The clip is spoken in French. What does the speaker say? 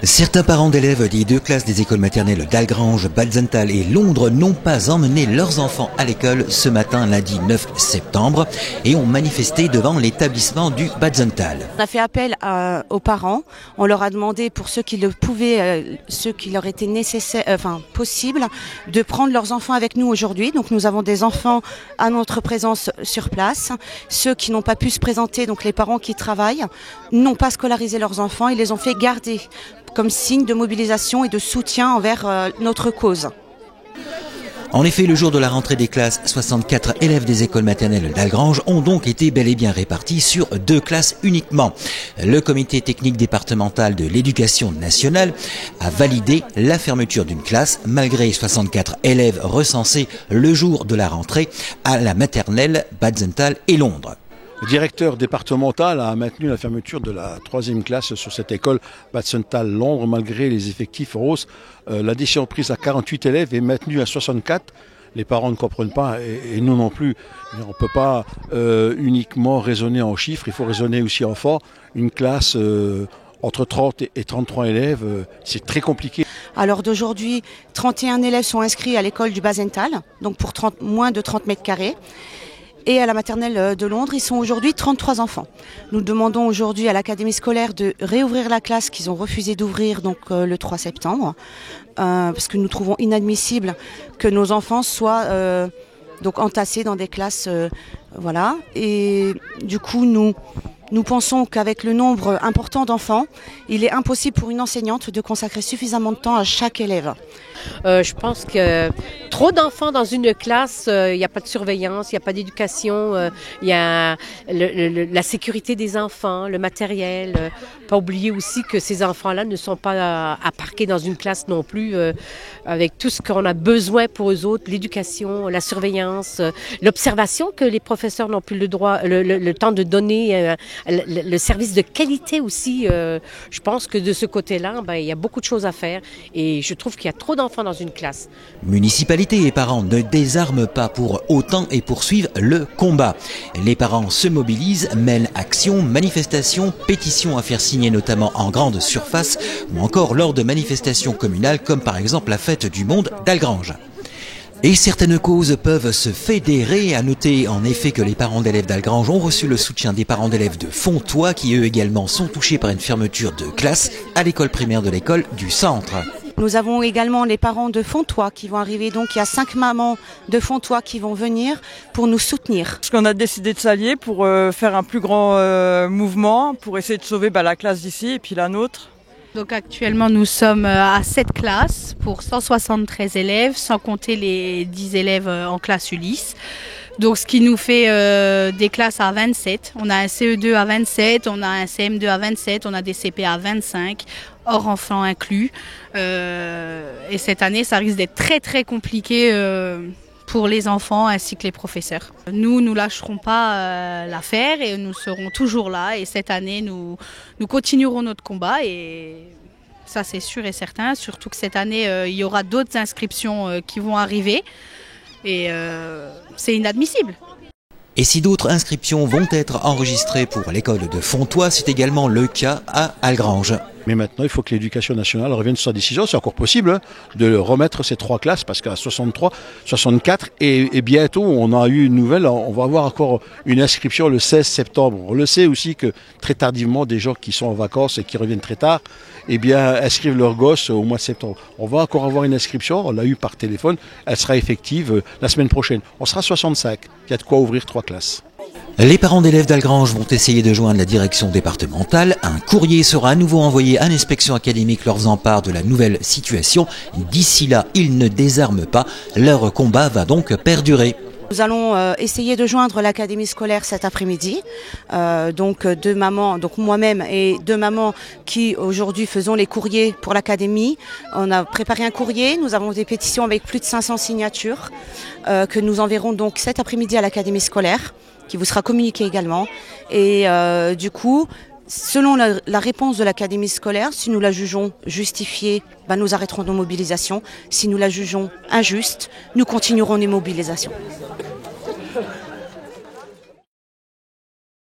Certains parents d'élèves des deux classes des écoles maternelles d'Algrange, Batzental et Londres n'ont pas emmené leurs enfants à l'école ce matin, lundi 9 septembre, et ont manifesté devant l'établissement du Batzental. On a fait appel aux parents. On leur a demandé, pour ceux qui le pouvaient, ceux qui leur était nécessaire, possible, de prendre leurs enfants avec nous aujourd'hui. Donc nous avons des enfants à notre présence sur place. Ceux qui n'ont pas pu se présenter, donc les parents qui travaillent, n'ont pas scolarisé leurs enfants. Ils les ont fait garder comme signe de mobilisation et de soutien envers notre cause. En effet, le jour de la rentrée des classes, 64 élèves des écoles maternelles d'Algrange ont donc été bel et bien répartis sur 2 classes uniquement. Le comité technique départemental de l'éducation nationale a validé la fermeture d'une classe malgré 64 élèves recensés le jour de la rentrée à la maternelle Batzental et Londres. Le directeur départemental a maintenu la fermeture de la 3e classe sur cette école Batzental Londres malgré les effectifs en hausse. La décision prise à 48 élèves est maintenue à 64. Les parents ne comprennent pas et nous non plus. On ne peut pas uniquement raisonner en chiffres, il faut raisonner aussi en fort. Une classe entre 30 et 33 élèves, c'est très compliqué. Alors d'aujourd'hui, 31 élèves sont inscrits à l'école du Batzental, donc pour moins de 30 mètres carrés. Et à la maternelle de Londres, ils sont aujourd'hui 33 enfants. Nous demandons aujourd'hui à l'académie scolaire de réouvrir la classe qu'ils ont refusé d'ouvrir donc le 3 septembre, parce que nous trouvons inadmissible que nos enfants soient donc entassés dans des classes, voilà. Et du coup, nous pensons qu'avec le nombre important d'enfants, il est impossible pour une enseignante de consacrer suffisamment de temps à chaque élève. Je pense que trop d'enfants dans une classe, il n'y a pas de surveillance, il n'y a pas d'éducation, il y a la sécurité des enfants, le matériel. Pas oublier aussi que ces enfants-là ne sont pas à parquer dans une classe non plus, avec tout ce qu'on a besoin pour eux autres, l'éducation, la surveillance, l'observation que les professeurs n'ont plus le temps de donner, le service de qualité aussi. Je pense que de ce côté-là, il y a beaucoup de choses à faire et je trouve qu'il y a trop d'enfants dans une classe. Municipalités et parents ne désarment pas pour autant et poursuivent le combat. Les parents se mobilisent, mêlent actions, manifestations, pétitions à faire signer notamment en grande surface ou encore lors de manifestations communales comme par exemple la fête du monde d'Algrange. Et certaines causes peuvent se fédérer. À noter en effet que les parents d'élèves d'Algrange ont reçu le soutien des parents d'élèves de Fontois qui eux également sont touchés par une fermeture de classe à l'école primaire de l'école du centre. Nous avons également les parents de Fontois qui vont arriver, donc il y a 5 mamans de Fontois qui vont venir pour nous soutenir. Parce qu'on a décidé de s'allier pour faire un plus grand mouvement, pour essayer de sauver la classe d'ici et puis la nôtre. Donc actuellement nous sommes à 7 classes pour 173 élèves, sans compter les 10 élèves en classe Ulysse. Donc ce qui nous fait des classes à 27. On a un CE2 à 27, on a un CM2 à 27, on a des CP à 25, hors enfants inclus. Et cette année, ça risque d'être très très compliqué pour les enfants ainsi que les professeurs. Nous lâcherons pas l'affaire et nous serons toujours là. Et cette année, nous continuerons notre combat et ça c'est sûr et certain. Surtout que cette année, il y aura d'autres inscriptions qui vont arriver. Et c'est inadmissible. Et si d'autres inscriptions vont être enregistrées pour l'école de Fontois, c'est également le cas à Algrange. Mais maintenant, il faut que l'éducation nationale revienne sur sa décision. C'est encore possible de remettre ces 3 classes parce qu'à 63, 64 et bientôt, on a eu une nouvelle. On va avoir encore une inscription le 16 septembre. On le sait aussi que très tardivement, des gens qui sont en vacances et qui reviennent très tard, inscrivent leurs gosses au mois de septembre. On va encore avoir une inscription. On l'a eu par téléphone. Elle sera effective la semaine prochaine. On sera 65. Il y a de quoi ouvrir 3 classes. Les parents d'élèves d'Algrange vont essayer de joindre la direction départementale. Un courrier sera à nouveau envoyé à l'inspection académique leur faisant part de la nouvelle situation. D'ici là, ils ne désarment pas. Leur combat va donc perdurer. Nous allons essayer de joindre l'académie scolaire cet après-midi. Donc 2 mamans, donc moi-même et 2 mamans qui aujourd'hui faisons les courriers pour l'académie. On a préparé un courrier, nous avons des pétitions avec plus de 500 signatures que nous enverrons donc cet après-midi à l'académie scolaire, qui vous sera communiqué également. Et du coup, selon la réponse de l'académie scolaire, si nous la jugeons justifiée, nous arrêterons nos mobilisations. Si nous la jugeons injuste, nous continuerons nos mobilisations.